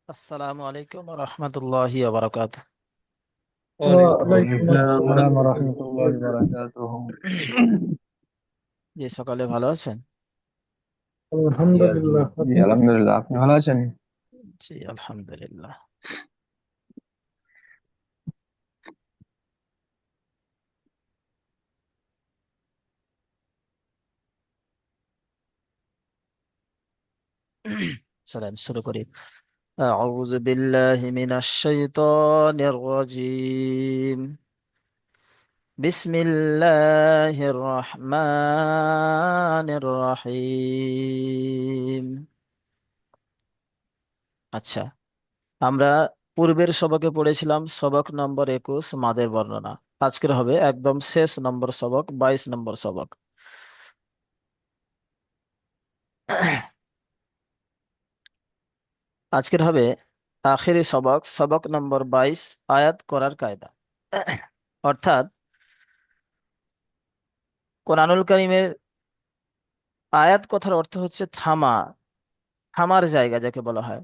আসসালামু আলাইকুম রহমতুল্লাহি বারাকাত। ওয়ালাইকুম ওয়ালাইকুম আসসালাম আসসালাম রহমতুল্লাহ রহমতুল্লাহি বারাকাতুহু। জি, সকালে ভালো আছেন? আলহামদুলিল্লাহ, জি আপনি? আলহামদুলিল্লাহ, আপনি ভালো আছেন? জি, আলহামদুলিল্লাহ। চলেন শুরু করি। আউযু বিল্লাহি মিনাশ শাইতানির রাজিম। বিসমিল্লাহির রহমানির রহিম। আচ্ছা, আমরা পূর্বের সবকে পড়েছিলাম সবক নম্বর 21 মাদের বর্ণনা। আজকের হবে একদম শেষ নম্বর সবক, 22 নম্বর সবক। আজকের হবে আখেরি সবক, সবক নম্বর 22, আয়াত করার কায়দা। অর্থাৎ কোরআনুল কারীমের আয়াত কথার অর্থ হচ্ছে থামা, থামার জায়গা যাকে বলা হয়।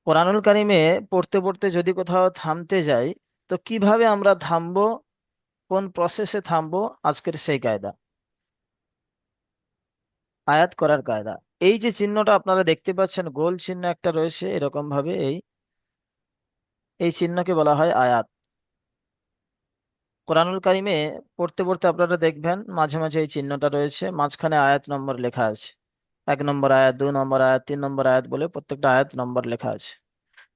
কোরআনুল কারীমে পড়তে পড়তে যদি কোথাও থামতে যাই, তো কিভাবে আমরা থামবো, কোন প্রসেসে থামবো, আজকের সেই কায়দা, আয়াত করার কায়দা। এই যে চিহ্নটা আপনারা দেখতে পাচ্ছেন, গোল চিহ্ন একটা রয়েছে এরকম ভাবে, এই এই চিহ্নকে বলা হয় আয়াত। কোরআনুল কারিমে পড়তে পড়তে আপনারা দেখবেন মাঝে মাঝে এই চিহ্নটা রয়েছে, মাঝখানে আয়াত নম্বর লেখা আছে। 1 নম্বর আয়াত, 2 নম্বর আয়াত, 3 নম্বর আয়াত বলে প্রত্যেকটা আয়াত নম্বর লেখা আছে।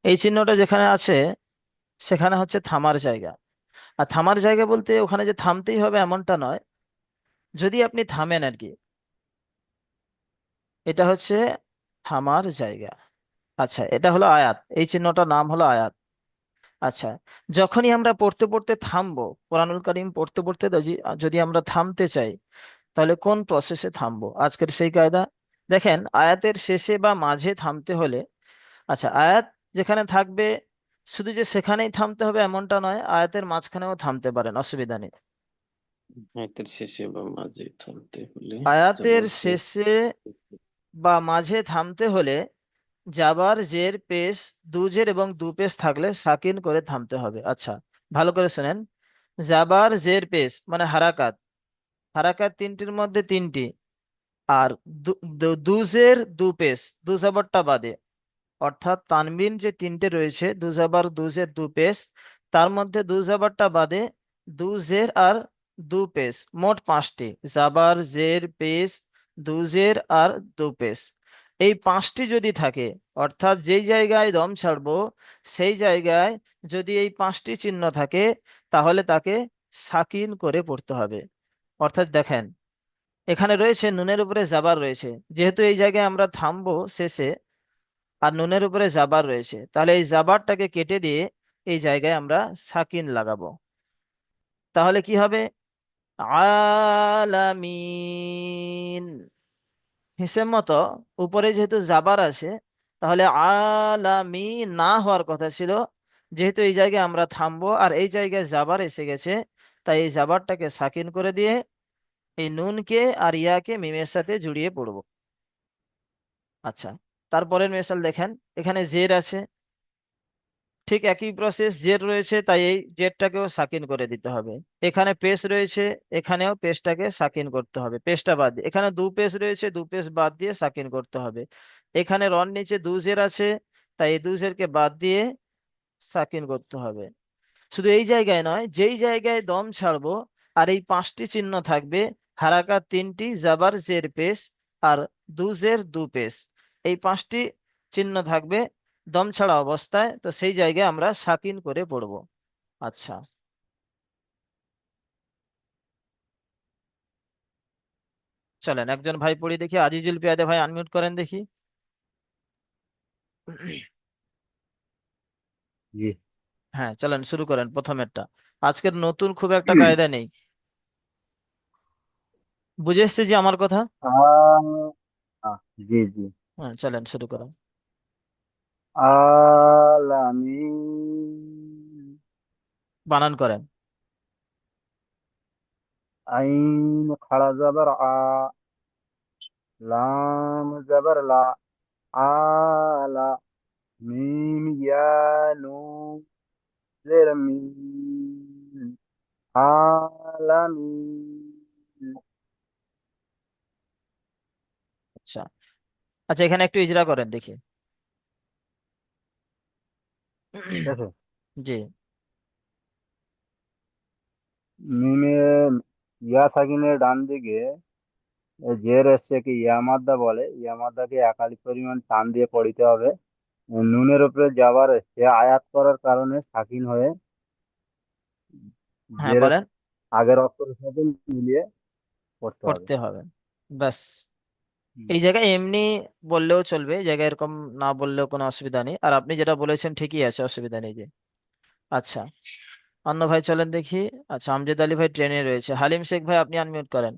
এই চিহ্নটা যেখানে আছে সেখানে হচ্ছে থামার জায়গা। আর থামার জায়গা বলতে ওখানে যে থামতেই হবে এমনটা নয়, যদি আপনি থামেন আর কি, এটা হচ্ছে থামার জায়গা। আচ্ছা, এটা হলো আয়াত, এই চিহ্নটার নাম হলো আয়াত। আচ্ছা, যখনই আমরা পড়তে পড়তে থামবো, কোরআনুল কারীম পড়তে পড়তে যদি যদি আমরা থামতে চাই, তাহলে কোন প্রসেসে থামবো, আজকের সেই কায়দা। দেখেন, আয়াতের শেষে বা মাঝে থামতে হলে, আচ্ছা, আয়াত যেখানে থাকবে শুধু যে সেখানেই থামতে হবে এমনটা নয়, আয়াতের মাঝখানেও থামতে পারেন, অসুবিধা নেই। আয়াতের শেষে বা মাঝে থামতে হলে আয়াতের জবর জের শেষে বা মাঝে থামতে হলে জাবার জের পেশ, দুজের এবং দু পেশ থাকলে সাকিন করে থামতে হবে। আচ্ছা, ভালো করে শোনেন। জাবার জের পেশ মানে হারাকাত, হারাকাত তিনটির মধ্যে তিনটি। আর দুজের দু পেশ, দু জবরটা বাদে, অর্থাৎ তানবিন যে তিনটে রয়েছে, দু জবর দুজের দু পেশ, তার মধ্যে দু জবরটা বাদে দু জের আর দু পেশ, মোট পাঁচটি। জাবার জের পেশ, দু জের আর দু পেশ, এই পাঁচটি যদি থাকে, অর্থাৎ যেই জায়গায় দম ছাড়বো সেই জায়গায় যদি এই পাঁচটি চিহ্ন থাকে, তাহলে তাকে সাকিন করে পড়তে হবে। অর্থাৎ দেখেন, এখানে রয়েছে নুনের উপরে জাবার রয়েছে, যেহেতু এই জায়গায় আমরা থামবো শেষে, আর নুনের উপরে জাবার রয়েছে, তাহলে এই জাবারটাকে কেটে দিয়ে এই জায়গায় আমরা সাকিন লাগাবো। তাহলে কি হবে? আলামিন। হিসেব মতো উপরে যেহেতু জাবার আছে, তাহলে আলামিন না হওয়ার কথা ছিল। যেহেতু এই জায়গায় আমরা থামবো আর এই জায়গায় জাবার এসে গেছে, তাই এই জাবারটাকে সাকিন করে দিয়ে এই নুনকে আর ইয়াকে মিমের সাথে জুড়িয়ে পড়বো। আচ্ছা, তারপরের মেশাল দেখেন, এখানে জের আছে, ঠিক একই প্রসেস, জেড রয়েছে তাই এই জেডটাকেও সাকিন করে দিতে হবে। এখানে পেশ রয়েছে, এখানেও পেশটাকে সাকিন করতে হবে, পেশটা বাদ দিয়ে। এখানে দু পেশ রয়েছে, দু পেশ বাদ দিয়ে সাকিন করতে হবে। এখানে রন নিচে দু জের আছে, তাই এই দু জেরকে বাদ দিয়ে সাকিন করতে হবে। শুধু এই জায়গায় নয়, যেই জায়গায় দম ছাড়বো আর এই পাঁচটি চিহ্ন থাকবে, হারাকাত তিনটি, জাবার জের পেশ আর দু জের দু পেশ, এই পাঁচটি চিহ্ন থাকবে দম ছাড়া অবস্থায়, তো সেই জায়গায় আমরা সাকিন করে পড়বো। আচ্ছা, চলেন একজন ভাই পড়ি দেখি, আজিজুল পিয়াদে ভাই আনমিউট করেন দেখি। জি। হ্যাঁ, চলেন শুরু করেন প্রথমেরটা। আজকের নতুন খুব একটা কায়দা নেই, বুঝে এসছে যে আমার কথা? আ- জি জি। হ্যাঁ, চলেন শুরু করেন। আলামিন। বানান করেন। আইন খাড়া যাবার আ, লাম যাবার লা, আলা মিম ইয়া নুন জের মিম আলামিন। আচ্ছা, আচ্ছা, এখানে একটু ইজরা করেন দেখি। ঠিক আছে। জি। মিমে ইয়া সাকিনের ডান দিকে জের এসছে কি ইয়া মাদ্দা বলে, ইয়া মাদ্দাকে একালি পরিমাণ টান দিয়ে পড়িতে হবে। নুনের উপরে যাবার এসছে আয়াত করার কারণে সাকিন হয়ে হ্যাঁ, জের বলেন। আগের অক্ষরের সাথে মিলিয়ে পড়তে হবে। পড়তে হবে, ব্যাস। হুম। এই জায়গায় এমনি বললেও চলবে, এই জায়গায় এরকম না বললেও কোনো অসুবিধা নেই, আর আপনি যেটা বলেছেন ঠিকই আছে, অসুবিধা নেই যে। আচ্ছা, অন্য ভাই চলেন দেখি। আচ্ছা, আমজদ আলী ভাই ট্রেনে রয়েছে, হালিম শেখ ভাই আপনি আনমিউট করেন,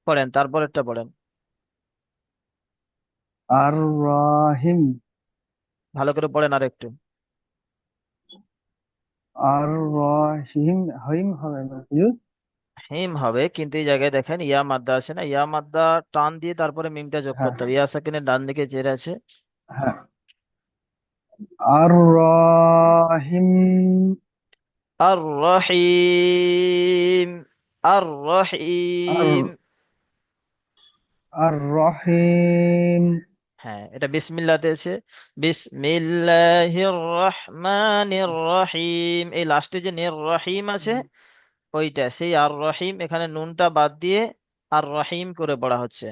পড়েন, তারপরেরটা পড়েন। আর রাহিম। ভালো করে পড়েন আর একটু। আর রাহিম হাইম হবে না হুজুর? হিম হবে, কিন্তু এই জায়গায় দেখেন ইয়া মাদ্দা আছে না, ইয়া মাদ্দা টান দিয়ে তারপরে মিমটা যোগ হ্যাঁ করতে হবে, ইয়া সাকিনের ডান দিকে জের আছে। হ্যাঁ। আর রাহিম। আর রহিম, আর আর রহিম। আর রহিম। হ্যাঁ, এটা বিসমিল্লাতে আছে, বিসমিল্লাহির রহমানির রহিম, এই লাস্টে যে নির রহিম আছে ওইটা, সেই আর রহিম, এখানে নুনটা বাদ দিয়ে আর রহিম করে পড়া হচ্ছে।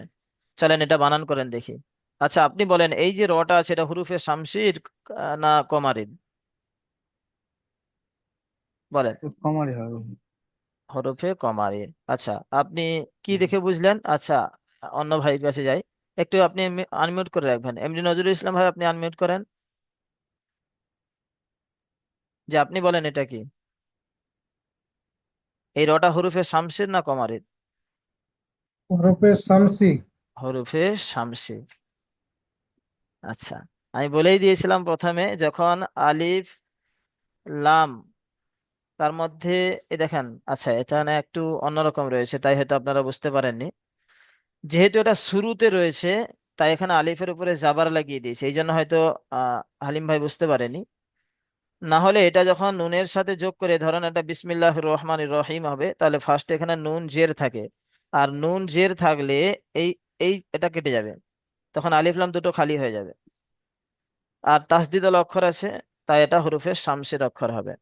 চলেন এটা বানান করেন দেখি। আচ্ছা, আপনি বলেন, এই যে রটা আছে এটা হুরুফে শামসির না কমারির? বলেন। কমারি হবে। হরফে কমারির। আচ্ছা, আপনি কি দেখে বুঝলেন? আচ্ছা, অন্য ভাইয়ের কাছে যাই, একটু আপনি আনমিউট করে রাখবেন, এমডি নজরুল ইসলাম ভাই আপনি আনমিউট করেন, যে আপনি বলেন এটা কি, এই রটা হরফে শামসির না কমারির? হরফে শামসি। হরফে শামসি। আচ্ছা, আমি বলেই দিয়েছিলাম প্রথমে, যখন আলিফ লাম তার মধ্যে, এই দেখেন, আচ্ছা এটা না একটু অন্যরকম রয়েছে, তাই হয়তো আপনারা বুঝতে পারেননি, যেহেতু এটা শুরুতে রয়েছে তাই এখানে আলিফের উপরে জাবার লাগিয়ে দিয়েছে, এই জন্য হয়তো হালিম ভাই বুঝতে পারেনি। না হলে এটা যখন নুনের সাথে যোগ করে, ধরেন এটা বিসমিল্লাহ রহমান রহিম হবে, তাহলে ফার্স্টে এখানে নুন জের থাকে, আর নুন জের থাকলে এই এই এটা কেটে যাবে, তখন আলিফ লাম দুটো খালি হয়ে যাবে, আর তাসদিদাল অক্ষর আছে, তাই এটা হরফে শামসের অক্ষর হবে।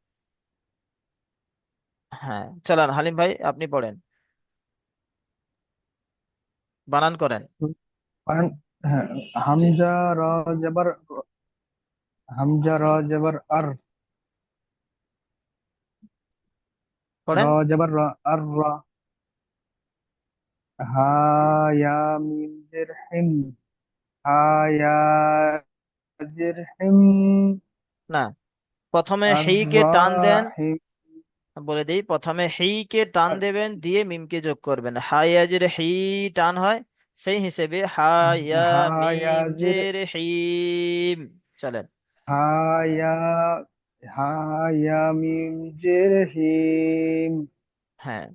হ্যাঁ, চলেন হালিম ভাই আপনি পড়েন, বানান করেন। কারণ হ্যাঁ, জি, হামজা র জবর, হামজা র জবর আর, র পড়েন। জবর র, আর র, হা ইয়া মিম জের হিম, হা ইয়া জের হিম, না, প্রথমে আর হি কে টান দেন, রাহিম। বলে দিই, প্রথমে হি কে টান দেবেন, দিয়ে মিমকে যোগ করবেন, হায়াজের হি টান হয়, সেই হিসেবে হায়া হা ইয়া মিম জের, জের হিম। চলেন। হা ইয়া, হা ইয়া মিম জের হিম, হ্যাঁ।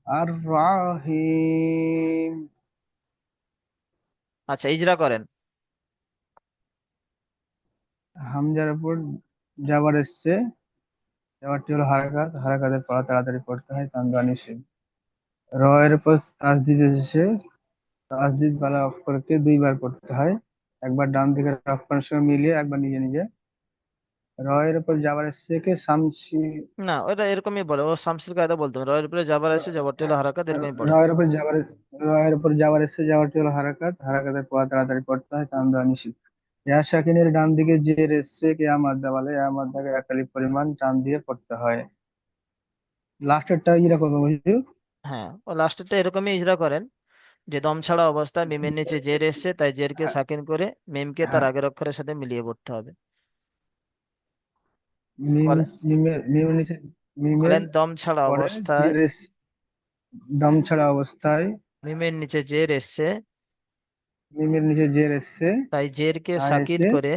আর রাহিম। আচ্ছা, ইজরা করেন। হামজার উপর জাবার এসছে, জাবারটি হলো হারাকাত, হারাকাতের পড়া তাড়াতাড়ি পড়তে হয়, তানবানি নিষেধ। র এর উপর তাসদিদ এসেছে, তাসদিদ বালা অক্ষরকে দুইবার পড়তে হয়, একবার ডান দিকের অক্ষরের সঙ্গে মিলিয়ে, একবার নিজে নিজে। র এর উপর জাবার এসছে কে শামসি। না, ওটা এরকমই বলে, ও শামসুল কায়দা বলতে হবে, রয়ের উপরে যাবার আছে, জবরটি হলো হারাকাত, এরকমই র পড়েন। এর উপর জাবার, র এর উপর জাবার এসছে, জাবারটি হলো হারাকাত, হারাকাতের পড়া তাড়াতাড়ি পড়তে হয়, তানবানি নিষেধ। ইয়া সাকিনের ডান দিকে জের এসছে কে মাদ্দা বলে, মাদ্দাকে একালি পরিমাণ টান দিয়ে পড়তে হয়। লাস্টেরটা এরকম বুঝলি। হ্যাঁ, ও লাস্টেরটা এরকমই ইজরা করেন, যে দম ছাড়া অবস্থায় মিমের নিচে জের এসছে, তাই জেরকে হ্যাঁ সাকিন করে মিমকে তার হ্যাঁ। আগের অক্ষরের সাথে মিলিয়ে পড়তে হবে। মিম, বলে, মিমের নিচে, মিমের বলেন, দম ছাড়া পরে অবস্থায়, জের দম ছাড়া অবস্থায়, মিমের নিচে জের এসছে, মিমের নিচে জের এসছে, তাই জেরকে তাই সাকিন এতে, করে,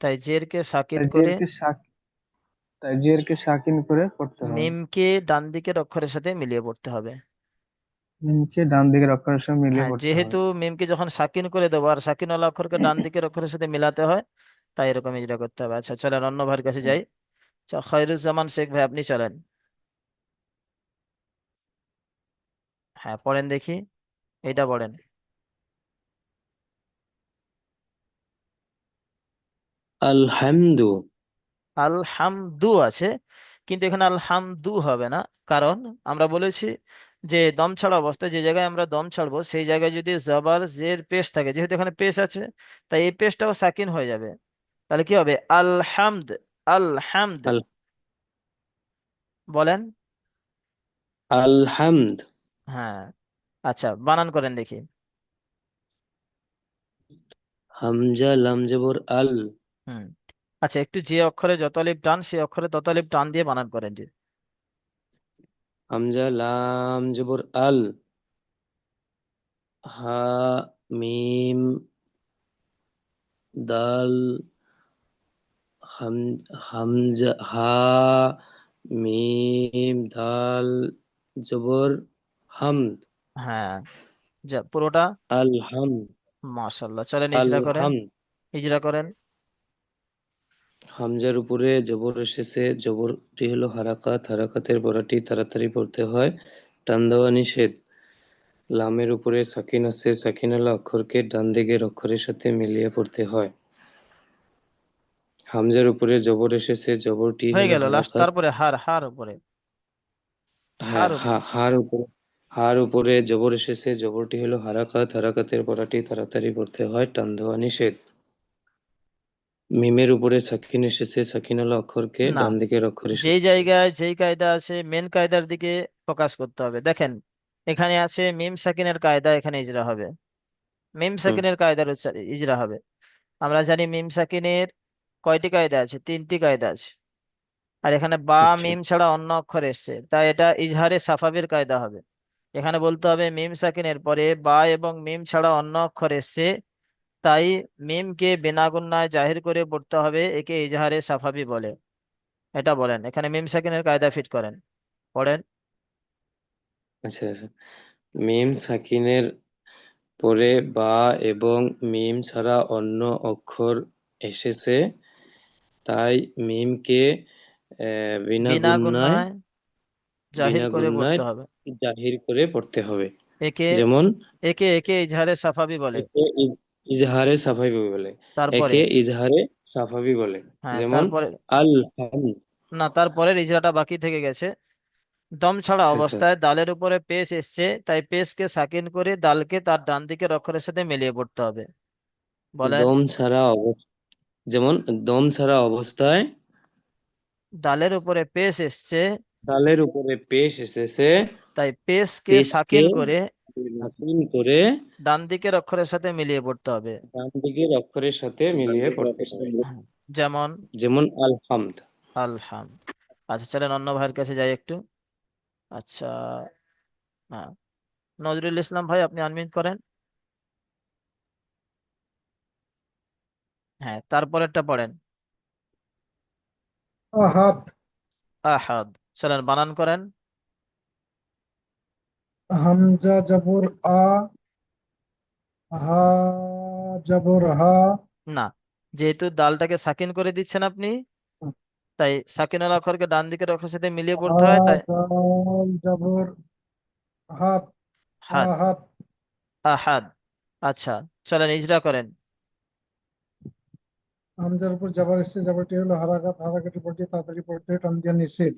তাই জেরকে সাকিন তাই করে জেরকে তাই জেরকে সাকিন করে পড়তে হয়। মিমকে ডান দিকের অক্ষরের সাথে মিলিয়ে পড়তে হবে। মিমকে ডান দিকের অক্ষরের সঙ্গে মিলিয়ে হ্যাঁ, পড়তে যেহেতু হবে। মিমকে যখন সাকিন করে দেবো আর সাকিনওয়ালা অক্ষরকে ডান দিকের অক্ষরের সাথে মিলাতে হয়, তাই এরকম ইজরা করতে হবে। আচ্ছা চলেন অন্য ভাইয়ের কাছে যাই। আচ্ছা, খয়রুজ্জামান শেখ ভাই, আপনি চলেন। হ্যাঁ, পড়েন দেখি, এইটা পড়েন। আলহামদু। আলহামদু আছে, কিন্তু এখানে আলহামদু হবে না। কারণ আমরা বলেছি যে দম ছাড়া অবস্থায় যে জায়গায় আমরা দম ছাড়বো সেই জায়গায় যদি জবর জের পেশ থাকে, যেহেতু এখানে পেশ আছে, তাই এই পেশটাও সাকিন হয়ে যাবে। তাহলে কি হবে? আলহামদ। আলহামদ। আল বলেন। আলহামদ। হ্যাঁ। আচ্ছা, বানান করেন দেখি। হামজা লাম জবর আল। হুম। আচ্ছা, একটু যে অক্ষরে যত লিপ টান সেই অক্ষরে তত লিপ টান দিয়ে বানান করেন যে। হামজা লাম জবর আল। হা মিম দাল। হাম হামজা হা মিম দাল জবর হামদ। হ্যাঁ, যা পুরোটা। আলহাম মাশাল্লাহ, চলেন ইজরা করেন। আলহাম। ইজরা করেন। হামজার উপরে জবর এসেছে, জবরটি হলো হারাকাত, হারাকাতের পড়াটি তাড়াতাড়ি পড়তে হয়, টান দেওয়া নিষেধ। লামের উপরে সাকিন আছে, সাকিনওয়ালা অক্ষরকে ডান দিকের অক্ষরের সাথে মিলিয়ে পড়তে হয়। হামজার উপরে জবর এসেছে, জবরটি হয়ে হলো গেল লাস্ট, হারাকাত। তারপরে হার, হার উপরে। হ্যাঁ, হার উপরে। হার উপরে জবর এসেছে, জবরটি হলো হারাকাত, হারাকাতের পড়াটি তাড়াতাড়ি পড়তে হয়, টান দেওয়া নিষেধ। মিমের উপরে সাকিন এসেছে, সাকিনওয়ালা অক্ষরকে না, ডান দিকের অক্ষরের যেই সাথে জায়গায় যেই কায়দা আছে মেন কায়দার দিকে ফোকাস করতে হবে। দেখেন, এখানে আছে মিম সাকিনের কায়দা, এখানে ইজরা হবে। মিম হুম, সাকিনের কায়দার ইজরা হবে। আমরা জানি মিম সাকিনের কয়টি কায়দা আছে? তিনটি কায়দা আছে। আর এখানে বা আচ্ছা। মিম ছাড়া অন্য অক্ষর এসছে, তাই এটা ইজহারে সাফাবির কায়দা হবে। এখানে বলতে হবে মিম সাকিনের পরে বা এবং মিম ছাড়া অন্য অক্ষর এসছে, তাই মিমকে বিনা গুণনায় জাহির করে পড়তে হবে, একে ইজহারে সাফাবি বলে। এটা বলেন, এখানে মিম সাকিনের কায়দা ফিট করেন। পড়েন। আচ্ছা আচ্ছা, মিম সাকিনের পরে বা এবং মিম ছাড়া অন্য অক্ষর এসেছে, তাই মিমকে বিনা বিনা গুণনায় গুণনায় জাহির বিনা করে গুণনায় পড়তে হবে। জাহির করে পড়তে হবে। একে যেমন একে একে ইজহারে সাফাবি বলে। একে ইজহারে সাফাবি বলে। তারপরে। একে ইজহারে সাফাবি বলে। হ্যাঁ, যেমন তারপরে। আল হাম। না, তারপরে ইজরাটা বাকি থেকে গেছে। দম ছাড়া আচ্ছা আচ্ছা, অবস্থায় দালের উপরে পেশ এসছে, তাই পেশকে সাকিন করে দালকে তার ডান দিকের অক্ষরের সাথে মিলিয়ে পড়তে হবে। বলেন। দম ছাড়া যেমন দম ছাড়া অবস্থায় দালের উপরে পেশ এসছে, তালের উপরে পেশ এসেছে, তাই পেশকে পেশকে সাকিন করে নাকিন করে ডান দিকের অক্ষরের সাথে মিলিয়ে পড়তে হবে। ডান দিকের অক্ষরের সাথে মিলিয়ে পড়তে হবে। হ্যাঁ, যেমন যেমন আলহামদ। আলহাম। আচ্ছা চলেন অন্য ভাইয়ের কাছে যাই একটু। আচ্ছা। হ্যাঁ, নজরুল ইসলাম ভাই, আপনি আনমিউট করেন। হ্যাঁ, তারপরেরটা পড়েন। আহাদ, আহাদ। চলেন বানান করেন। হামজা জবর আ, হা জবর হা, না, যেহেতু দালটাকে সাকিন করে দিচ্ছেন আপনি, তাই সাকিনুল অক্ষরকে ডান দিকের অক্ষরের সাথে মিলিয়ে হা পড়তে হয়, তাই দাল জবর হাত, হাত। হাত। আহাদ। আচ্ছা, চলেন ইজরা করেন। হামজার উপর জাবার এসছে, জাবারটি হলো হারাকাত, হারাকাটি পড়তে তাড়াতাড়ি পড়তে হয়, টান দিয়া নিষেধ।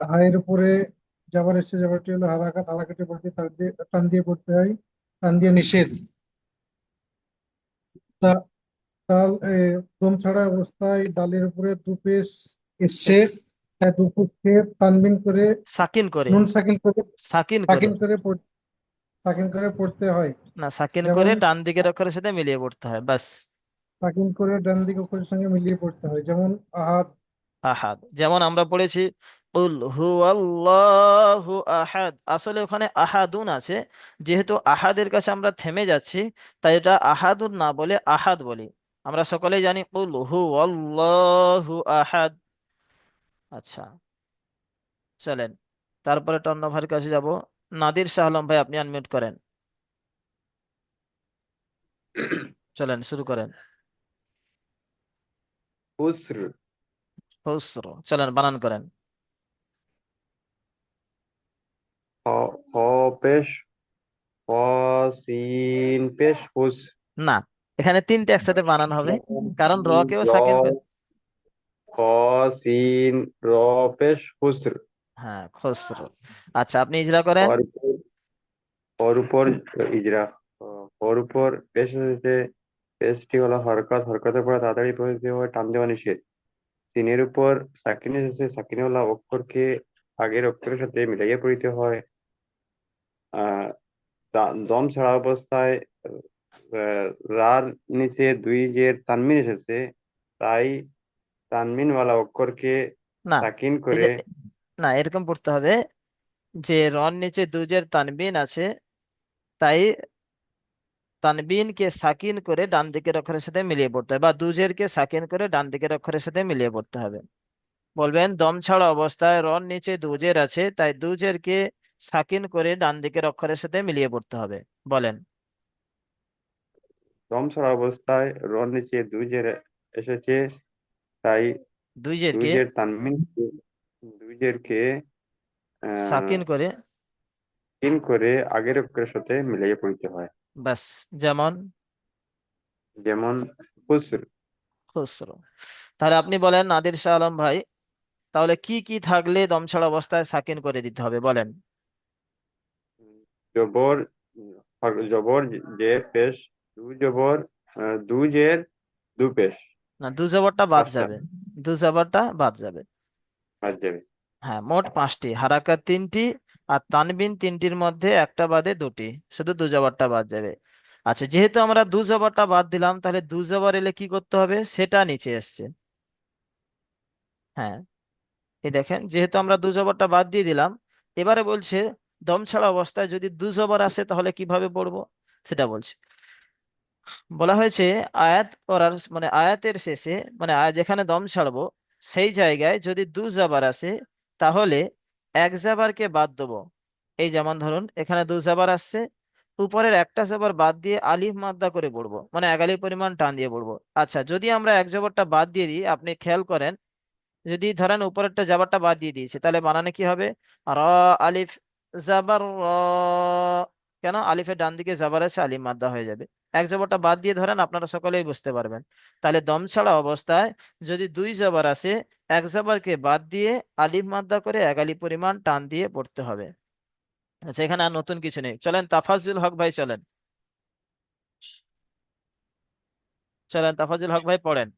হায়ের উপরে জাবার এসছে, জাবারটি হলো হারাকাত, হারাকাটি পড়তে টান দিয়ে পড়তে হয়, টান দিয়ে নিষেধ। তা- তাল দম ছাড়া অবস্থায় ডালের উপরে দু পেশ এসছে, তাই দু পেশকে তানবিন করে সাকিন করে। নুন সাকিন করে সাকিন করে। সাকিন করে সাকিন করে পড়তে হয়। না, সাকিন করে যেমন ডান দিকের অক্ষরের সাথে মিলিয়ে পড়তে হয়, বাস। সাকিন করে ডান দিক অক্ষরের সঙ্গে মিলিয়ে পড়তে হয়, যেমন আহাদ। আহাদ, যেমন আমরা পড়েছি কুল হুয়াল্লাহু আহাদ, আসলে ওখানে আহাদুন আছে। যেহেতু আহাদের কাছে আমরা থেমে যাচ্ছি, তাই এটা আহাদুন না বলে আহাদ বলি। আমরা সকলেই জানি কুল হুয়াল্লাহু আহাদ। আচ্ছা, চলেন তারপরে টন্নভার কাছে যাব। নাদির শাহ আলম ভাই, আপনি আনমিউট করেন, চলেন শুরু করেন। হুসর, হুসর, চলেন বানান করেন। হ হ পেশ, হ সিন পেশ, হুসর। না, এখানে তিনটে একসাথে বানান হবে, কারণ র কেও র, সাকিন খ সিন র পেশ, হুসর। হ্যাঁ, খসরু। আচ্ছা, আপনি ইজরা করেন। ওর উপর, ওর উপর ইজরা, ওর উপর পেশ এসেছে, পেশটি হলো হরকত, হরকতের পরে তাড়াতাড়ি পড়তে হয়, টান দেওয়া নিষেধ। সিনের উপর সাকিন এসেছে, সাকিনওয়ালা অক্ষরকে আগের অক্ষরের সাথে মিলাইয়া পড়িতে হয়। আহ দম ছাড়া অবস্থায় আহ, রার নিচে দুই জের তানমিন এসেছে, তাই তানমিনওয়ালা অক্ষরকে না, সাকিন এই করে। যে, না, এরকম পড়তে হবে যে রন নিচে দুজের তানবিন আছে, তাই তানবিনকে সাকিন করে ডান দিকের অক্ষরের সাথে মিলিয়ে পড়তে হবে, বা দুজেরকে সাকিন করে ডান দিকের অক্ষরের সাথে মিলিয়ে পড়তে হবে। বলবেন দম ছাড়া অবস্থায় রন নিচে দুজের আছে, তাই দুজেরকে সাকিন করে ডান দিকের অক্ষরের সাথে মিলিয়ে পড়তে হবে। বলেন। দম ছাড়া অবস্থায় রর নিচে দুই জের এসেছে, তাই দুই দুইজেরকে জের তানমিন, দুই জেরকে আহ সাকিন করে, তিন করে আগের অক্ষরের সাথে মিলাইয়া পড়িতে হয়। বাস। যেমন যেমন হুসর। খুসরো। তাহলে আপনি বলেন নাদির শাহ আলম ভাই, তাহলে কি কি থাকলে দম ছাড়া অবস্থায় সাকিন করে দিতে হবে, বলেন। জবর, জবর যে পেশ, দু জবর, দু জের দু পেশ, না, দু জবরটা বাদ পাঁচটা যাবে, দু জবরটা বাদ যাবে। বাদ যাবে। হ্যাঁ, মোট পাঁচটি, হারাকাত তিনটি, আর তানবিন তিনটির মধ্যে একটা বাদে দুটি, শুধু দু জবরটা বাদ যাবে। আচ্ছা, যেহেতু আমরা দু জবরটা বাদ দিলাম, তাহলে দু জবর এলে কি করতে হবে সেটা নিচে এসছে। হ্যাঁ, এই দেখেন, যেহেতু আমরা দু জবরটা বাদ দিয়ে দিলাম, এবারে বলছে দম ছাড়া অবস্থায় যদি দু জবর আসে তাহলে কিভাবে পড়বো সেটা বলছে। বলা হয়েছে আয়াত পড়ার মানে আয়াতের শেষে, মানে যেখানে দম ছাড়বো সেই জায়গায় যদি দু জাবার আসে, তাহলে এক জাবারকে বাদ দেবো। এই যেমন ধরুন এখানে দু জাবার আসছে, উপরের একটা জাবার বাদ দিয়ে আলিফ মাদ্দা করে পড়বো, মানে এক আলিফ পরিমাণ টান দিয়ে পড়বো। আচ্ছা, যদি আমরা এক জবরটা বাদ দিয়ে দিই, আপনি খেয়াল করেন, যদি ধরেন উপরেরটা জাবারটা বাদ দিয়ে দিয়েছে, তাহলে বানানে কি হবে? র, আলিফ, জাবার র। কেন? আলিফের ডান দিকে জাবার আছে, আলিফ মাদ্দা হয়ে যাবে। এক জবরটা বাদ দিয়ে ধরেন, আপনারা সকলেই বুঝতে পারবেন। তাহলে দম ছাড়া অবস্থায় যদি দুই জবর আসে, এক জবরকে বাদ দিয়ে আলিফ মাদ্দা করে এক আলিফ পরিমাণ টান দিয়ে পড়তে হবে। আচ্ছা, এখানে আর নতুন কিছু নেই, চলেন তাফাজ্জুল হক ভাই, চলেন চলেন তাফাজ্জুল হক ভাই পড়েন।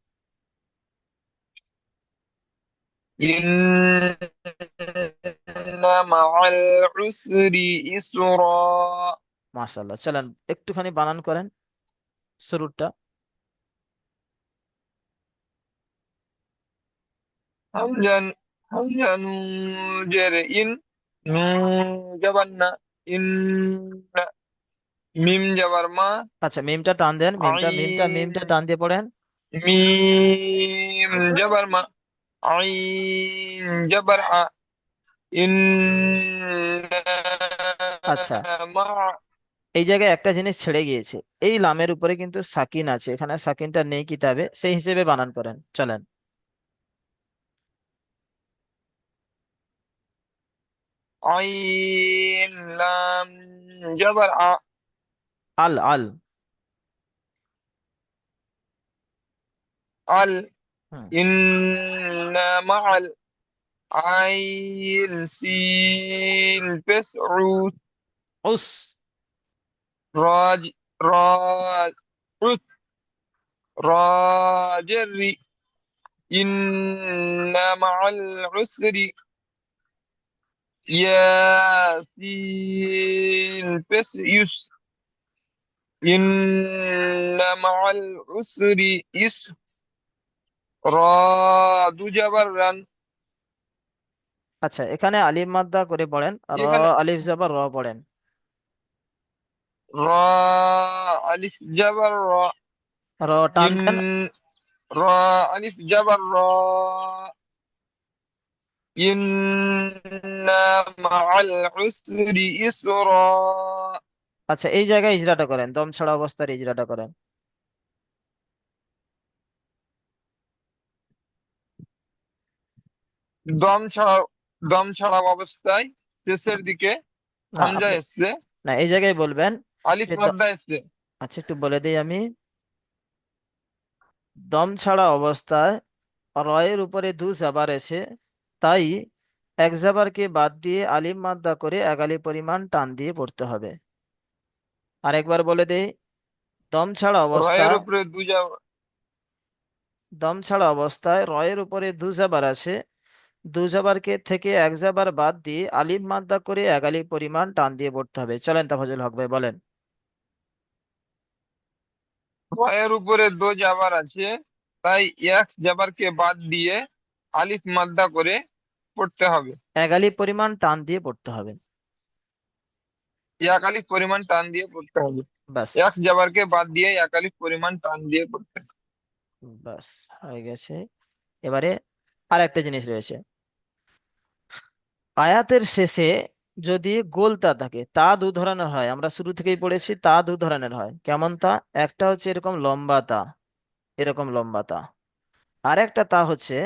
إن مع العسر يسرا মাশাআল্লাহ, চলেন একটুখানি বানান করেন শুরুটা। همزة همزة نون إن نون جبرنا إن ميم جبر ما আচ্ছা, মিমটা টান দেন, মিমটা عين টান দিয়ে পড়েন। ميم جبر ما عين جبر إن আচ্ছা, مع এই জায়গায় একটা জিনিস ছেড়ে গিয়েছে, এই লামের উপরে কিন্তু সাকিন আছে, এখানে সাকিনটা নেই কিতাবে, সেই হিসেবে বানান করেন, চলেন। عين لام جبر আল আল। ال হুম। إن مع العين سين بس عود উস। راج راج عود راجري إن مع العسر ياسين بس يس إن مع العسر يسرا دو جبرا আচ্ছা, এখানে আলিফ মাদ্দা করে পড়েন, র, এখানে আলিফ জবর র পড়েন। را ألف جبر را র টান إن দেন। را ألف جبر را ইন্না মাআল উসরি ইসরা। আচ্ছা, এই জায়গায় ইজরাটা করেন, দম ছাড়া অবস্থার ইজরাটা করেন। দম ছাড়া দম ছাড়া অবস্থায় শেষের দিকে না হামজা আপনি, এসছে, না এই জায়গায় বলবেন আলিফ যে মাদ্দা এসছে। আচ্ছা একটু বলে দিই আমি। দম ছাড়া অবস্থায় রয়ের উপরে দু জাবার এসে, তাই এক জাবারকে বাদ দিয়ে আলিফ মাদ্দা করে এক আলিফ পরিমাণ টান দিয়ে পড়তে হবে। আরেকবার বলে দেই, দম ছাড়া রয়ের অবস্থায় উপরে দুজা। দম ছাড়া অবস্থায় রয়ের উপরে দু জাবার আসে, দু জাবারকে থেকে এক জাবার বাদ দিয়ে আলিফ মাদ্দা করে এক আলিফ পরিমাণ টান দিয়ে পড়তে হবে। চলেন তাফাজুল হক ভাই বলেন। রয়ের উপরে দো জাবার আছে, তাই এক জাবারকে বাদ দিয়ে আলিফ মাদ্দা করে পড়তে হবে। এক আলিফ পরিমাণ টান দিয়ে পড়তে হবে। এক আলিফ পরিমাণ টান দিয়ে পড়তে হবে। ব্যাস। এক জাবারকে বাদ দিয়ে এক আলিফ পরিমাণ টান দিয়ে পড়তে হবে। ব্যাস হয়ে গেছে। এবারে আর একটা জিনিস রয়েছে, আয়াতের শেষে যদি গোলতা থাকে, তা দু ধরনের হয়, আমরা শুরু থেকেই পড়েছি, তা দু ধরনের হয়। কেমন তা? একটা হচ্ছে এরকম লম্বা তা, এরকম লম্বা তা। আর একটা তা হচ্ছে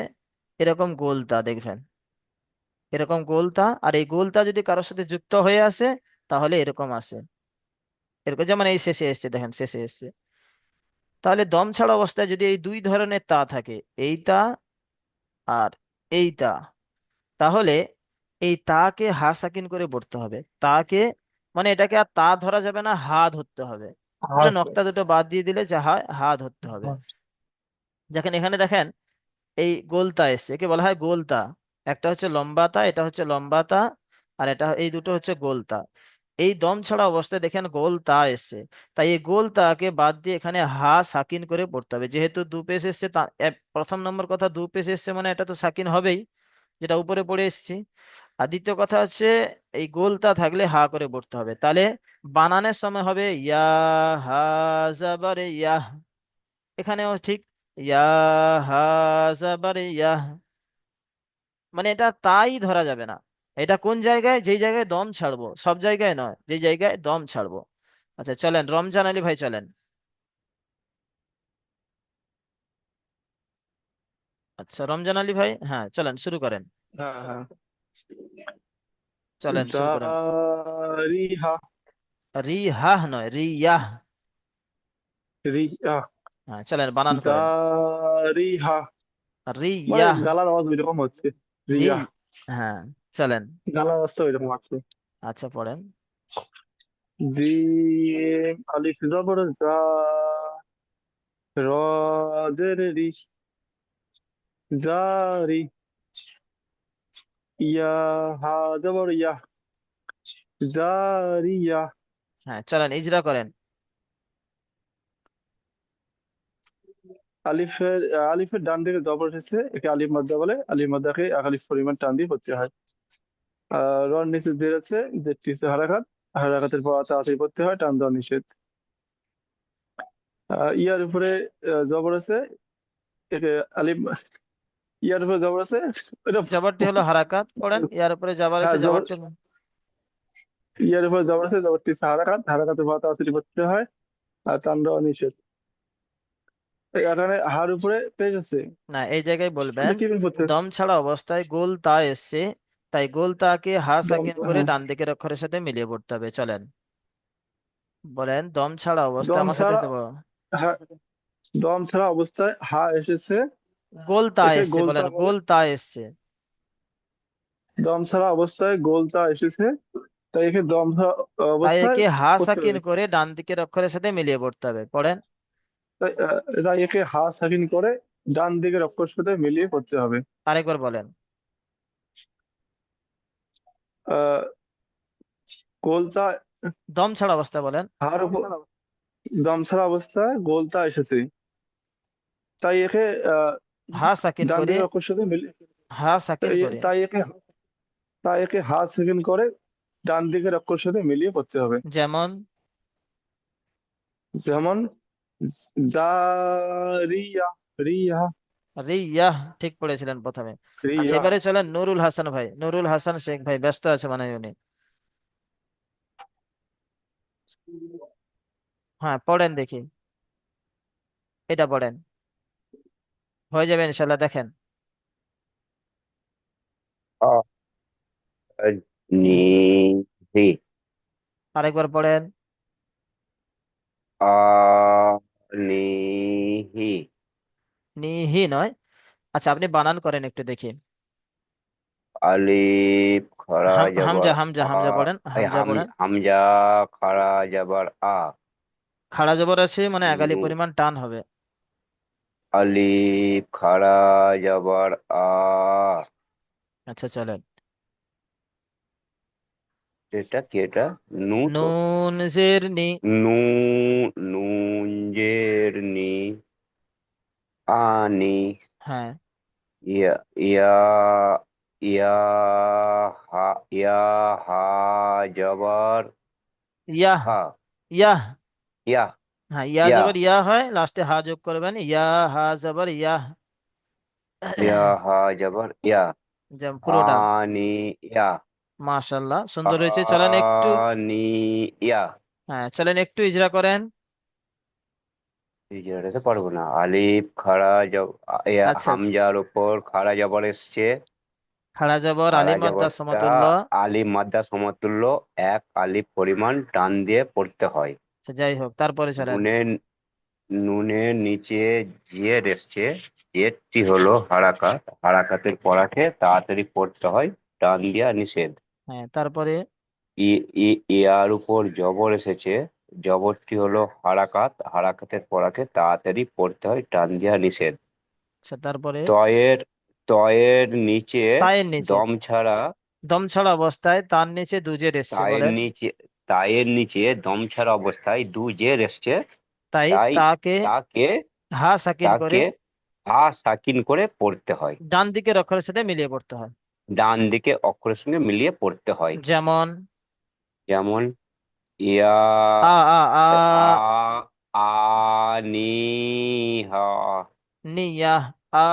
এরকম গোলতা, দেখবেন এরকম গোলতা। আর এই গোলতা যদি কারোর সাথে যুক্ত হয়ে আসে তাহলে এরকম আসে, এরকম যেমন এই শেষে এসছে, দেখেন শেষে এসছে। তাহলে দম ছাড়া অবস্থায় যদি এই দুই ধরনের তা থাকে, এই তা আর এই তা, তাহলে এই তাকে হা সাকিন করে পড়তে হবে। তাকে মানে এটাকে আর তা ধরা যাবে না, হা ধরতে হবে। মানে আচ্ছা। নক্তা দুটো বাদ দিয়ে দিলে যা হয়, হা ধরতে হবে। দেখেন এখানে দেখেন, এই গোলতা এসছে, একে বলা হয় গোলতা। একটা হচ্ছে লম্বাতা, এটা হচ্ছে লম্বাতা, আর এটা, এই দুটো হচ্ছে গোলতা। এই দম ছাড়া অবস্থায় দেখেন গোলতা এসছে, তাই এই গোলতাকে বাদ দিয়ে এখানে হা সাকিন করে পড়তে হবে। যেহেতু দু পেশ এসছে, প্রথম নম্বর কথা, দু পেশ এসছে মানে এটা তো সাকিন হবেই, যেটা উপরে পড়ে এসছি। আর দ্বিতীয় কথা হচ্ছে এই গোলতা থাকলে হা করে পড়তে হবে। তাহলে বানানের সময় হবে ইয়া, হা জাবারে ইয়াহ। এখানেও ঠিক ইয়া, হা জাবারে ইয়াহ। মানে এটা তাই ধরা যাবে না। এটা কোন জায়গায়? যেই জায়গায় দম ছাড়বো, সব জায়গায় নয়, যেই জায়গায় দম ছাড়বো। আচ্ছা চলেন, রমজান আলী ভাই চলেন। আচ্ছা রমজান আলী ভাই, হ্যাঁ চলেন শুরু করেন। হ্যাঁ হ্যাঁ। চলেন শুরু করেন। জারিহা। রিহাহ নয়, রিয়াহ। রিয়া। হ্যাঁ চলেন বানান করেন। জারিহা। মানে রিয়াহ। গালার আওয়াজ ওইরকম হচ্ছে। জি, রিয়া। হ্যাঁ চলেন। গালার আওয়াজটা ওইরকম আছে। আচ্ছা পড়েন। জিম আলিফ জবর জা, র জের রি, জারি, ইয়া, হা জবর ইয়া, জারিয়া। হ্যাঁ চলেন ইজরা করেন। আলিফের আলিফের ডান দিকে জবর এসেছে, একে আলিফ মাদ্দা বলে। আলিফ মাদ্দাকে এক আলিফ পরিমাণ টান দিয়ে পড়তে হয়। রর নিচে জের আছে, জেরটি হচ্ছে হারাকাত। হারাকাতের পর তাড়াতাড়ি পড়তে হয়, টান দেওয়া নিষেধ। ইয়ার উপরে জবর আছে, একে আলিফ, ইয়ার উপরে জবর আছে, এটা জবরটি হলো হারাকাত, পড়েন ইয়ার উপরে জবর হ্যাঁ এসে জবর, জবরটি হলো। ইয়ার উপরে জবর আছে, জবরটি হচ্ছে হারাকাত। হারাকাতের পর তাড়াতাড়ি পড়তে হয়, আর টান দেওয়া নিষেধ। এখানে হার উপরে পেশ আছে, না, এই জায়গায় বলবেন এটা কি পড়ছে? দম ছাড়া অবস্থায় গোল তা এসছে, তাই গোল তাকে হা দম, সাকিন করে হ্যাঁ। ডান দিকের অক্ষরের সাথে মিলিয়ে পড়তে হবে। চলেন বলেন, দম ছাড়া অবস্থায় দম আমার সাথে ছাড়া, দেবো। হ্যাঁ, দম ছাড়া অবস্থায় হা এসেছে, গোল তা একে এসছে, গোলতা বলেন বলে। গোল তা এসছে। দম ছাড়া অবস্থায় গোলতা এসেছে, তাই একে দম ছাড়া তাই অবস্থায় একে হা পড়তে সাকিন হবে। করে ডান দিকের অক্ষরের সাথে মিলিয়ে পড়তে হবে। পড়েন। তাই একে হা সাকিন করে ডান দিকের অক্ষরের সাথে মিলিয়ে পড়তে হবে। আরেকবার বলেন। আহ গোলতা, দম ছাড়া অবস্থা বলেন। হার উপর দম ছাড়া অবস্থায় গোলতা এসেছে, তাই একে আহ হা সাকিন ডান করে, দিকের অক্ষরের সাথে মিলিয়ে, হা সাকিন তাই করে। তাই একে তাই একে হা সাকিন করে ডান দিকের অক্ষরের সাথে মিলিয়ে পড়তে হবে। যেমন যেমন জারিয়া, রিয়া। রিয়াহ, ঠিক পড়েছিলেন প্রথমে। আচ্ছা, রিয়া। এবারে চলেন নুরুল হাসান ভাই, নুরুল হাসান শেখ ভাই ব্যস্ত আছে মানে উনি। হ্যাঁ, পড়েন দেখি, এটা পড়েন, হয়ে যাবে ইনশাল্লাহ, দেখেন। অনিহি আরেকবার পড়েন। অনিহি নিহি নয়। আচ্ছা, আপনি বানান করেন একটু দেখি। আলিফ খরা জবর হামজা, হামজা, আ হামজা পড়েন, হামজা পড়েন। হামজা খরা জবর আ খাড়া জবর আছে মানে একালি নু পরিমাণ টান হবে। আলিফ খরা জবর আ আচ্ছা, চলেন। এটা কি এটা নু তো নুন জের নি। নু নুন জের নি আনি হ্যাঁ। ইয়া ইয়া ইয়া হা ইয়া হা জবর ইয়াহ, হা ইয়াহ। ইয়া হ্যাঁ, ইয়া ইয়া জবর ইয়া হয়, লাস্টে হা যোগ করবেন, ইয়া হা জবর ইয়াহ। ইয়া হা জবর ইয়া যেমন পুরোটা। আনি ইয়া মাশাল্লাহ, সুন্দর হয়েছে, চলেন একটু। আনি ইয়া হ্যাঁ, চলেন একটু ইজরা করেন। এই জায়গাটাতে পারবো না আলিফ খাড়া জব ইয়া আচ্ছা, আচ্ছা। হামজার উপর খাড়া জবর এসছে খাড়া জবর খাড়া আলিফ মাদ্দা জবরটা সমতুল্য। আলিফ মাদ্দা সমতুল্য এক আলিফ পরিমাণ টান দিয়ে পড়তে হয় আচ্ছা, যাই হোক, তারপরে চলেন। নুনের নুনের নিচে জের এসছে জেরটি হলো হারাকাত হারাকাতের পড়াকে তাড়াতাড়ি পড়তে হয় টান দিয়া নিষেধ হ্যাঁ, তারপরে। ই ই ইয়ার উপর জবর এসেছে জবরটি হলো হারাকাত হারাকাতের পড়াকে তাড়াতাড়ি পড়তে হয় টান দিয়া নিষেধ আচ্ছা, তারপরে। তয়ের তয়ের নিচে তায়ের নিচে, দম ছাড়া দম ছাড়া অবস্থায় তার নিচে দুজের এসছে, তায়ের বলেন। নিচে তায়ের নিচে দম ছাড়া অবস্থায় দু জের এসছে তাই তাই তাকে তাকে হা সাকিন করে তাকে আ সাকিন করে পড়তে হয় ডান দিকের অক্ষরের সাথে মিলিয়ে পড়তে হয়। ডান দিকে অক্ষরের সঙ্গে মিলিয়ে পড়তে হয় যেমন যেমন ইয়া আ, আ, আ, আ আনি হা নিয়াহ, আ,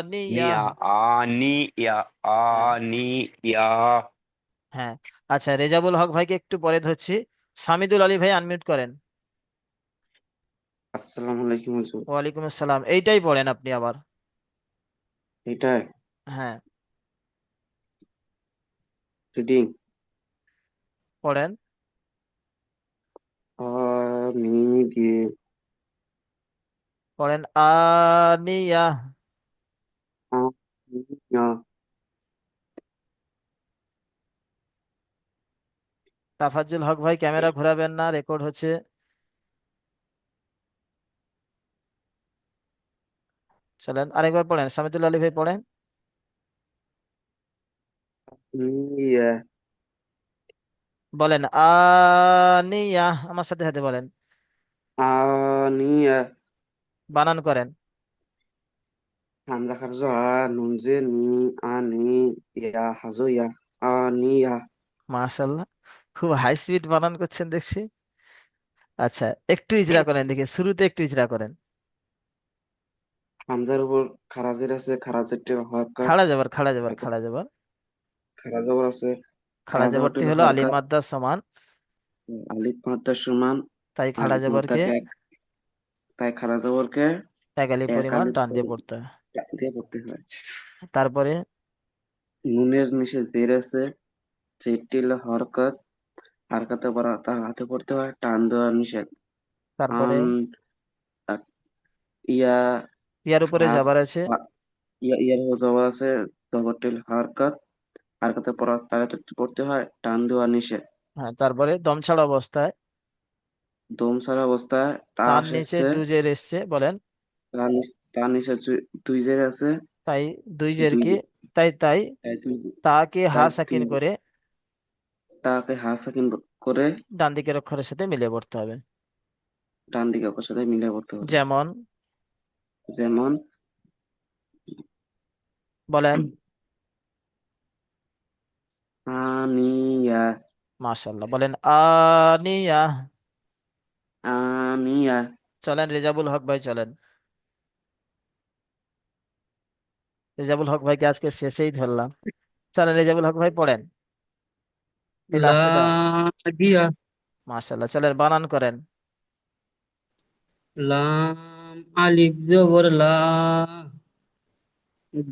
নিয়াহ। নিয়া আনি ইয়া হ্যাঁ, আনি ইয়া হ্যাঁ। আচ্ছা, রেজাবুল হক ভাইকে একটু পরে ধরছি। সামিদুল আলী ভাই আনমিউট করেন। আসসালামু আলাইকুম হুজুর। ওয়ালাইকুম আসসালাম, এইটাই পড়েন আপনি আবার। এটাই হ্যাঁ, রিডিং পড়েন। মি দিয়ে পড়েন আনিয়াহ। আ ইয়া তাফাজ্জুল হক ভাই ক্যামেরা ঘোরাবেন না, রেকর্ড হচ্ছে। চলেন আরেকবার পড়েন, সামিদুল আলী ভাই পড়েন। মি ইয়া বলেন আনিয়াহ, আমার সাথে সাথে বলেন। আনিয়া বানান করেন। হামজা খারজ নুন জে নি আনি ইয়া হাজো ইয়া আনিয়া মাশাল্লাহ, খুব হাই স্পিড বানান করছেন দেখছি। আচ্ছা, একটু ইজরা করেন দেখি, শুরুতে একটু ইজরা করেন। হামজার উপর খারাজের আছে খারাজেরটি হরকত খাড়া যাবার, খাড়া যাবার, হরকত খাড়া যাবার। খারাজ জবর আছে খাড়া খারাজ জবরটি যাবারটি হলো হলো আলিফ হরকত মাদ্দার সমান, আলিফ মাদ্দার সমান তাই খাড়া আলিফ যাবারকে মাদ্দাকে তাই খারাজ জবরকে এক আলিফ এক পরিমাণ আলিফ টান দিয়ে পড়তে হয়। দিয়ে পড়তে হয় তারপরে। নুনের নিচে জের আছে জেরটি হলো হরকত হারকাতে পড়া তার হাতে পড়তে হয় টান দেওয়া নিষেধ তারপরে আন আ- ইয়া ইয়ার উপরে হাস যাবার আছে। ইয়ার জবর আছে জবরটিল হারকাত হারকাতে পড়া তার হাতে পড়তে হয় টান দেওয়া নিষেধ হ্যাঁ, তারপরে দম ছাড়া অবস্থায় দম ছাড়া অবস্থায় তা তার নিচে এসেছে দুজের এসছে, বলেন। তার নিচে দুই জের আছে তাই দুই দুই জেরকে, তাই তাই তাই দুই তাকে হা তাই দুই সাকিন করে তাকে হাসাকিন করে ডান দিকের অক্ষরের সাথে মিলিয়ে পড়তে হবে। ডান দিকে অক্ষর সাথে মিলে পড়তে হবে যেমন, যেমন বলেন। আনিয়া মাশাল্লাহ, বলেন আনিয়া। আনিয়া চলেন রেজাবুল হক ভাই, চলেন। রেজাবুল হক ভাইকে আজকে শেষেই ধরলাম। চলেন রেজাবুল হক ভাই পড়েন এই লাস্টেটা। লাগিয়া, মাশাল্লাহ, চলেন বানান করেন। লাম আলিফ জবর লা,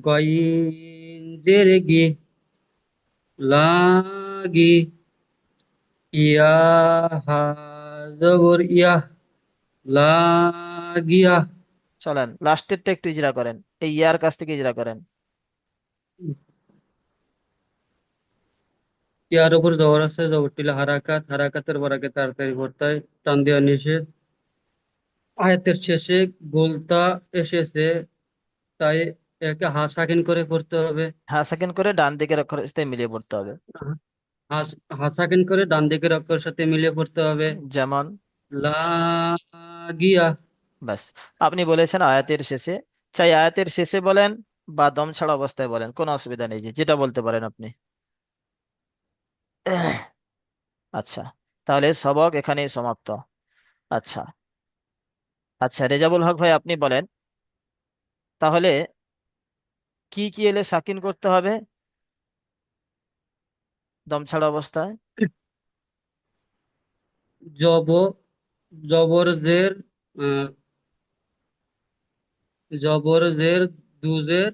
গইন জের গি, লাগি, ইয়া হা জবর ইয়া, লাগিয়া। চলেন লাস্টেরটা একটু ইজরা করেন, এই ইয়ার কাছ থেকে ইজরা করেন। ইয়ার উপর জবর আছে, জবরটি হলো হারাকাত, হারাকাতের পরাকে তাড়াতাড়ি পড়তে হয়, টান দেওয়া নিষেধ। আয়াতের শেষে গোলতা এসেছে, তাই একে হা সাকিন করে পড়তে হবে। হ্যাঁ, সেকেন্ড করে ডান দিকের অক্ষরের সাথে মিলিয়ে পড়তে হবে। হা হা সাকিন করে ডান দিকের অক্ষরের সাথে মিলিয়ে পড়তে হবে। যেমন, লাগিয়া। ব্যাস, আপনি বলেছেন আয়াতের শেষে, চাই আয়াতের শেষে বলেন বা দম ছাড়া অবস্থায় বলেন, কোনো অসুবিধা নেই, যেটা বলতে পারেন আপনি। আচ্ছা, তাহলে সবক এখানেই সমাপ্ত। আচ্ছা, আচ্ছা রেজাবুল হক ভাই আপনি বলেন তাহলে কি কি এলে সাকিন করতে হবে দম ছাড়া অবস্থায়? জব জবর জের, আহ, জবর জের, দুজের,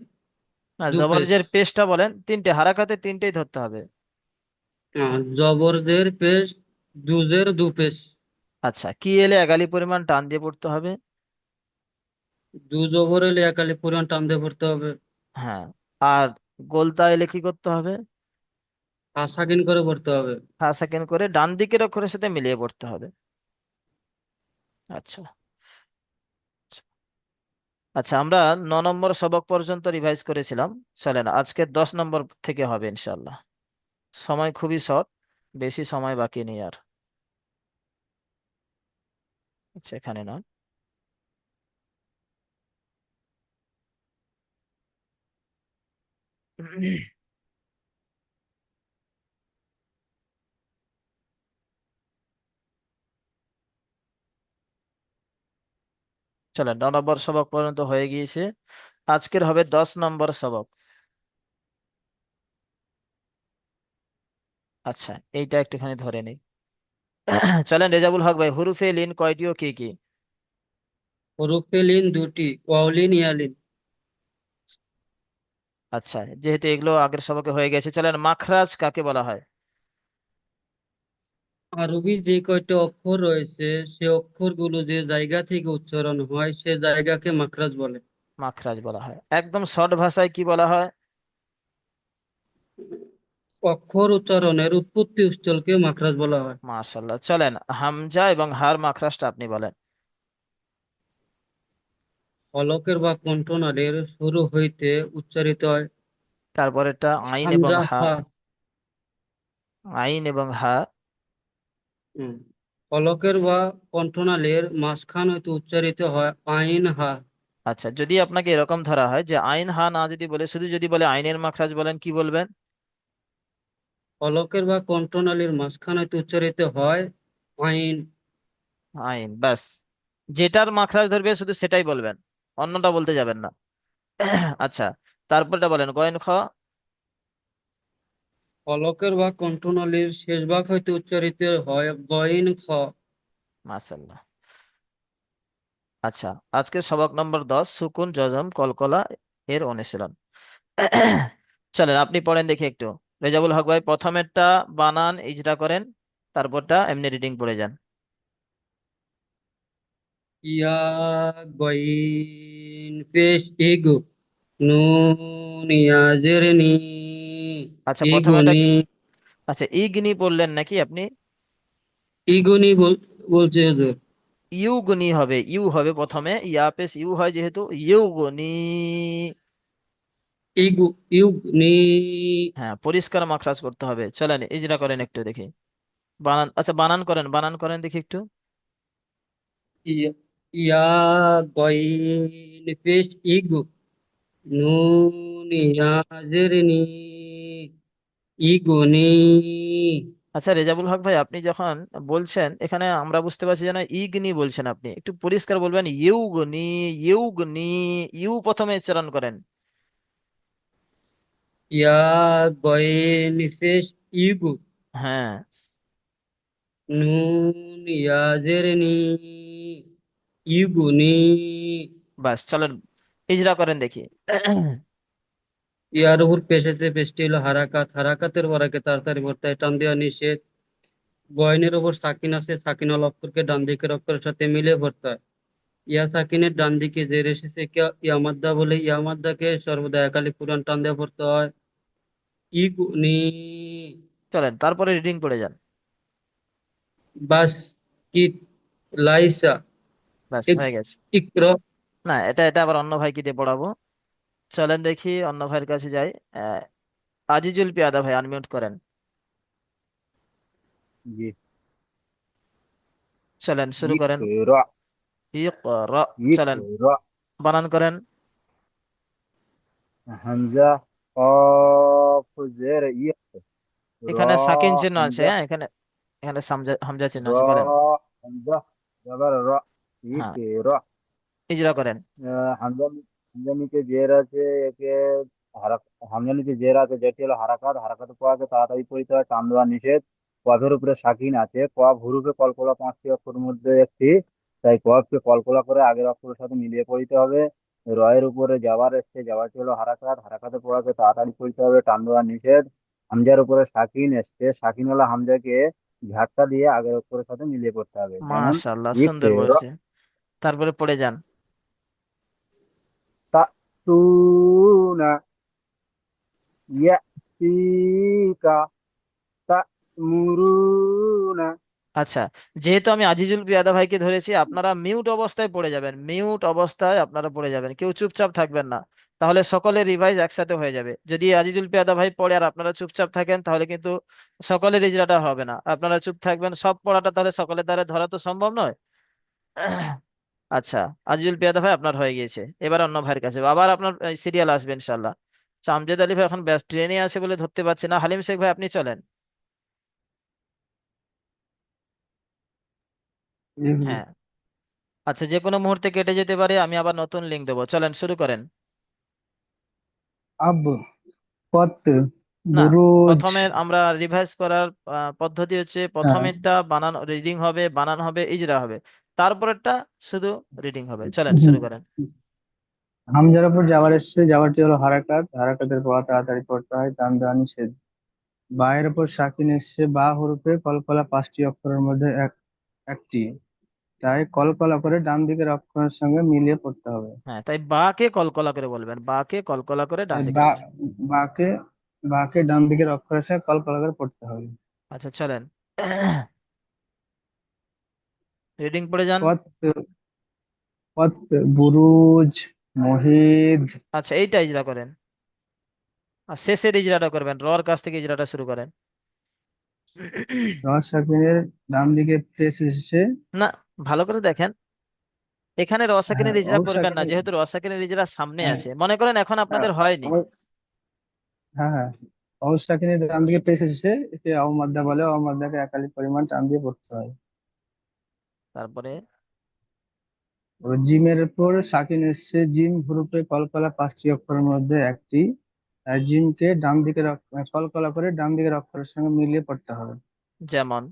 দুপেশ। জবরজের পেশটা বলেন, তিনটে হারাকাতে তিনটেই ধরতে হবে। জবর জের পেশ, দুজের, দুপেশ। আচ্ছা, কি এলে এগালি পরিমাণ টান দিয়ে পড়তে হবে? দু জবর এলে একালি পরিমাণ টান দিয়ে পড়তে হবে। হ্যাঁ, আর গোলতা এলে কি করতে হবে? হা সাকিন করে পড়তে হবে। হ্যাঁ, সেকেন্ড করে ডান দিকের অক্ষরের সাথে মিলিয়ে পড়তে হবে। আচ্ছা, আচ্ছা আমরা 9 নম্বর সবক পর্যন্ত রিভাইজ করেছিলাম। চলেন আজকে 10 নম্বর থেকে হবে ইনশাল্লাহ। সময় খুবই শর্ট, বেশি সময় বাকি নেই আর। আচ্ছা, এখানে না। চলেন 9 নম্বর সবক পর্যন্ত হয়ে গিয়েছে, আজকের হবে 10 নম্বর সবক। আচ্ছা, এইটা একটুখানি ধরে নিই। চলেন রেজাবুল হক ভাই, হুরুফে লিন কয়টি ও কি কি? হরফে লিন দুটি, ওয়াওলিন, ইয়ালিন। আচ্ছা, যেহেতু এগুলো আগের সবকে হয়ে গেছে, চলেন মাখরাজ কাকে বলা হয়? আরবি যে কয়টা অক্ষর রয়েছে, সে অক্ষরগুলো যে জায়গা থেকে উচ্চারণ হয় সে জায়গাকে মাখরাজ বলে। মাখরাজ বলা হয়। একদম শর্ট ভাষায় কি বলা হয়? অক্ষর উচ্চারণের উৎপত্তি স্থলকে মাখরাজ বলা হয়। মাশাল্লাহ, চলেন হামজা এবং হার মাখরাজটা আপনি বলেন। হলকের বা কণ্ঠনালীর শুরু হইতে উচ্চারিত হয়। তারপরেরটা আইন এবং হামজা, হা। হা। আইন এবং হা। হুম। হলকের বা কণ্ঠনালীর মাঝখান হইতে উচ্চারিত হয় আইন, হা। আচ্ছা, যদি আপনাকে এরকম ধরা হয় যে আইন হা না যদি বলে, শুধু যদি বলে আইনের মাখরাজ বলেন, কি বলবেন? হলকের বা কণ্ঠনালীর মাঝখান হইতে উচ্চারিত হয় আইন। আইন, ব্যাস, যেটার মাখরাজ ধরবে শুধু সেটাই বলবেন, অন্যটা বলতে যাবেন না। আচ্ছা, তারপরটা বলেন গয়েন খ। হলকের বা কণ্ঠনালীর শেষ ভাগ হইতে উচ্চারিত হয় গইন, খ। মাশাল্লাহ। আচ্ছা, আজকে সবক নম্বর 10, সুকুন জজম কলকলা এর অনুশীলন। চলেন আপনি পড়েন দেখি একটু। রেজাবুল হক ভাই প্রথমেরটা বানান ইজরা করেন, তারপরটা এমনি রিডিং পড়ে যান। ইয়া, গইন পেশ, ইগু, নুন ইয়াজের, নি, আচ্ছা, প্রথমেটা, ইগুনি। আচ্ছা ইগনি পড়লেন নাকি আপনি? ইগুনি বলছে হুজুর। ইউগনি হবে, ইউ হবে প্রথমে, ইয়া পেশ ইউ হয় যেহেতু, ইউগনি। ইগু, ইউগনি। হ্যাঁ, পরিষ্কার মাখরাজ করতে হবে। চলেন ইজরা করেন একটু দেখি। বানান, আচ্ছা বানান করেন, বানান করেন দেখি একটু। ইয়া, ইয়া, গইন পেশ, ইগু, নুন ইয়াজের, নি, ইগুনি। আচ্ছা রেজাবুল হক ভাই, আপনি যখন বলছেন এখানে আমরা বুঝতে পারছি যেন ইগনি বলছেন, আপনি একটু পরিষ্কার বলবেন ইউগনি। ইউগনি, ইউ প্রথমে উচ্চারণ করেন। ইয়া গয়ে নিচে ইগু, হ্যাঁ, নুন ইয়া জেরে নি, ইগুনি। বাস চলেন ইজরা করেন দেখি। ইয়ার উপর পেশ আছে, পেশটি হলো হারাকাত, হারাকাতের বরাকে তাড়াতাড়ি পড়তে হয়, টান দেওয়া নিষেধ। গয়নের ওপর সাকিন আছে, সাকিন আল অক্ষরকে ডান দিকের অক্ষরের সাথে মিলিয়ে পড়তে হয়। ইয়া সাকিনের ডান দিকে জের এসেছে ইয়ামাদ্দা বলে, ইয়ামাদ্দাকে সর্বদা একালি পুরান টান দিয়ে পড়তে হয়। ইগুনি। চলেন তারপরে রিডিং পড়ে যান। বাস কিত লাইসা ব্যাস ইক হয়ে গেছে। ইকর। না, এটা এটা আবার অন্য ভাইকে দিয়ে পড়াবো। চলেন দেখি অন্য ভাইয়ের কাছে যাই। আহ, আজিজুল পিয়াদা ভাই আনমিউট করেন। জি। চলেন শুরু করেন। ইকরা, ইকরা। চলেন ইকরা। বানান করেন। হামজা, কফ জের ইক, র, এখানে সাকিন চিহ্ন আছে, হামজা, হ্যাঁ, এখানে এখানে হামজা চিহ্ন র, আছে, বলেন। হামজা, জবর র, হ্যাঁ, ইকরা। ইজরা করেন। হামজা, হামজা নিচে জের আছে, একে হারাক, হামজা নিচে জের আছে, যেটি হলো হারাকাত, হারাকাত পড়াকে তাড়াতাড়ি পড়িতে হয়, টান দেওয়া নিষেধ। কফের উপরে সাকিন আছে, কফ হুরুফে কলকলা, পাঁচটি অক্ষরের মধ্যে একটি, তাই কফকে কলকলা করে আগের অক্ষরের সাথে মিলিয়ে পড়িতে হবে। রয়ের উপরে যাওয়ার এসছে, যাওয়ারটি হলো হারাকাত, হারাকাতে পড়াকে তাড়াতাড়ি পড়িতে হবে, টান দেওয়া নিষেধ। হামজার উপরে সাকিন এসছে, সাকিন হলো হামজাকে ঝাটকা দিয়ে আগের অক্ষরের সাথে মিলিয়ে পড়তে হবে, যেমন মাশাআল্লাহ, সুন্দর ইকরা, বলছে। তারপরে পড়ে যান। তাতুনা, ইয়াতিকা, তা'মুরুনা। আচ্ছা, যেহেতু আমি আজিজুল পিয়াদা ভাইকে ধরেছি, আপনারা মিউট অবস্থায় পড়ে যাবেন, মিউট অবস্থায় আপনারা পড়ে যাবেন, কেউ চুপচাপ থাকবেন না। তাহলে সকলের রিভাইজ একসাথে হয়ে যাবে। যদি আজিজুল পিয়াদা ভাই পড়ে আর আপনারা চুপচাপ থাকেন, তাহলে কিন্তু সকলের ইজরাটা হবে না। আপনারা চুপ থাকবেন, সব পড়াটা তাহলে সকলের দ্বারা ধরা তো সম্ভব নয়। আচ্ছা, আজিজুল পিয়াদা ভাই আপনার হয়ে গিয়েছে, এবার অন্য ভাইয়ের কাছে আবার আপনার সিরিয়াল আসবে ইনশাল্লাহ। আচ্ছা, আমজেদ আলী ভাই এখন ব্যস্ত, ট্রেনে আছে বলে ধরতে পারছি না। হালিম শেখ ভাই আপনি চলেন। হ্যাঁ, আচ্ছা, যে কোনো মুহূর্তে কেটে যেতে পারে, আমি আবার নতুন লিঙ্ক দেবো। চলেন শুরু করেন। আব, কত, না, বুরুজ। প্রথমে আমরা রিভাইজ করার পদ্ধতি হচ্ছে, হ্যাঁ। প্রথমেরটা বানান রিডিং হবে, বানান হবে, ইজরা হবে। তারপরেরটা শুধু রিডিং হবে। চলেন হুম। শুরু করেন। হামজার উপর যাবার এসছে, যাবারটি হলো হারাকাত, হারাকাতের পড়া তাড়াতাড়ি পড়তে হয়, টান দেওয়া নিষেধ। বায়ের উপর সাকিন এসছে, বা হরফে কলকলা, পাঁচটি অক্ষরের মধ্যে একটি, তাই কলকলা করে ডান দিকের অক্ষরের সঙ্গে মিলিয়ে পড়তে হবে। হ্যাঁ, তাই বাকে কলকলা করে বলবেন, বাকে কলকলা করে ডান তাই দিকের অংশ। বাকে বাকে ডান দিকের অক্ষরের সঙ্গে কলকলা করে পড়তে হবে। আচ্ছা চলেন, রিডিং পড়ে যান। কত, কত, বুরুজ, মহিদ। আচ্ছা, এইটা ইজরা করেন, আর শেষের ইজরাটা করবেন, রর কাছ থেকে ইজরাটা শুরু করেন। র সাকিনের ডান দিকে প্রেস এসেছে। না, ভালো করে দেখেন, এখানে হ্যাঁ, রসাকিনের ইজরা ও করবেন না, সাকিনের। যেহেতু রসাকিনের ইজরা সামনে হ্যাঁ, আছে। মনে করেন এখন হ্যাঁ, আপনাদের হয়নি। হ্যাঁ, হ্যাঁ, ও সাকিনের ডান দিকে প্রেস এসেছে, একে অবমাদ্দা বলে, অবমাদ্দাকে একালি পরিমাণ টান দিয়ে পড়তে হয়। তারপরে ও জিমের উপর সাকিন এসছে, জিম হরফে কলকলা, পাঁচটি অক্ষরের মধ্যে একটি, তাই জিমকে ডান দিকের কলকলা করে ডান দিকের অক্ষরের সঙ্গে মিলিয়ে পড়তে হবে। যেমন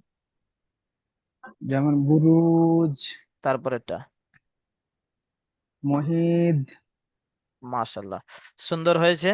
যেমন বুরুজ, তারপরেরটা। মহিদ। মাশাল্লাহ, সুন্দর হয়েছে।